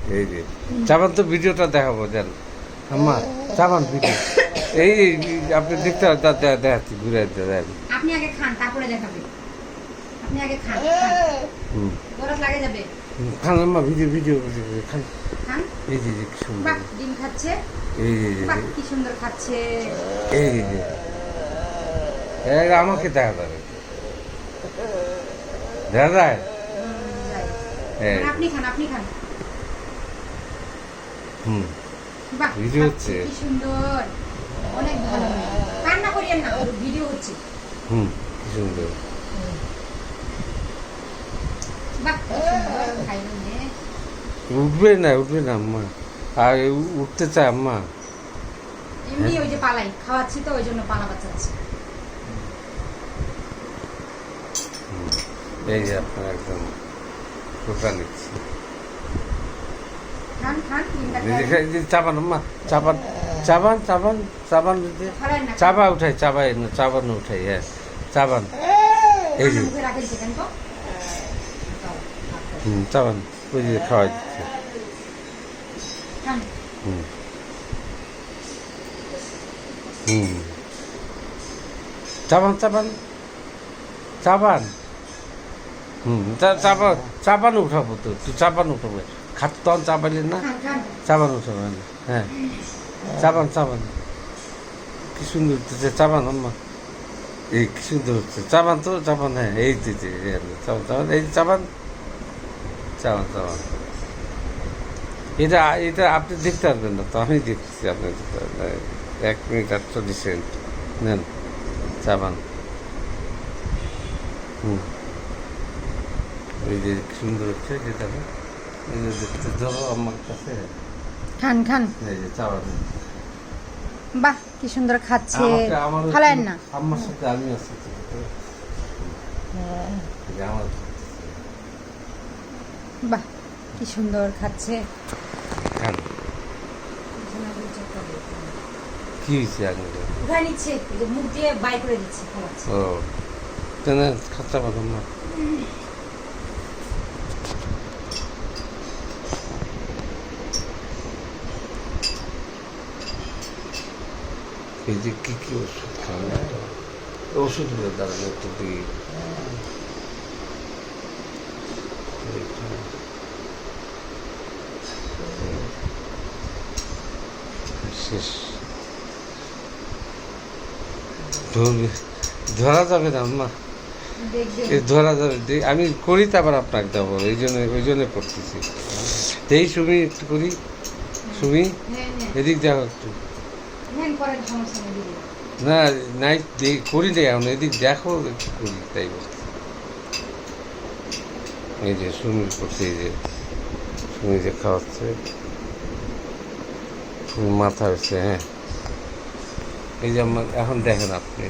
এই যে চাবান তো ভিডিওটা দেখাবো জান আম্মা চাবান ভিডিও এই আপনি দেখতে দেখাচ্ছি ঘুরে দেন আপনি আগে খান তারপরে দেখাবে আপনি আগে খান গরজ লাগে যাবে খান আম্মা ভিডিও ভিডিও খান খান এই যে কি সুন্দর বাহ ডিম খাচ্ছে এই যে বাহ কি সুন্দর খাচ্ছে এই যে আমাকে দেখা যাবে দেখা যায় আপনি খান বাহ ভিডিও হচ্ছে কি সুন্দর অনেক ভালো কান্না করিয়েন না ভিডিও হচ্ছে কি সুন্দর বাহ কি সুন্দর খাইলো নে উঠবে না আম্মা আর উঠতে চায় আম্মা এমনি ওই যে পালাই খাওয়াচ্ছি তো ওই জন্য পালা বাচ্চাচ্ছি এই যে আপনার একদম টোকা নিচ্ছি খান চাবান আম্মা চাবান চাবা উঠাই চাবান উঠাই হ্যাঁ চাবান এই যে চাবান ওই যে খাওয়াই দিচ্ছে চাবান চাবান উঠাবো তো তুই চাবান উঠাবো খাত তখন চাবাইলেন না চাবান উঠাবো হ্যাঁ চাবান কি সুন্দর হচ্ছে চাবান আম্মা এই কি সুন্দর হচ্ছে চাবান হ্যাঁ এই চাবান এই চাবান এটা আপনি দেখতে পারবেন না তো আমি দেখতেছি আপনি 1 মিনিট 48 সেকেন্ড নেন চাবান এই যে সুন্দর হচ্ছে যেটা দেখতে যাবো আমার কাছে খান এই যে চাবান বাহ কি সুন্দর খাচ্ছে ফালায়েন না আমার সাথে আমি আছি বাহ কি সুন্দর খাচ্ছে খান কি হয়েছে আগে উঠাই নিচ্ছে মুখ দিয়ে বাই করে দিচ্ছে খাওয়াচ্ছে ও তেনে খাচ্ছা পারলাম না এই যে কি ওষুধ খাওয়া ওষুধগুলো দাঁড়ানো একটু দিই শেষ ধরা যাবে না আম্মা ধরা যাবে আমি করি তারপর আপনাকে দেবো ওই জন্য করতেছি এই সুমি একটু করি সুমি এদিক দেখো একটু না নাই করি না এখন এদিক দেখো একটু করি তাই বলছি এই যে সুমি করছে এই যে সুমি যে খাওয়াচ্ছে মাথা হয়েছে হ্যাঁ এই যে এখন দেখেন আপনি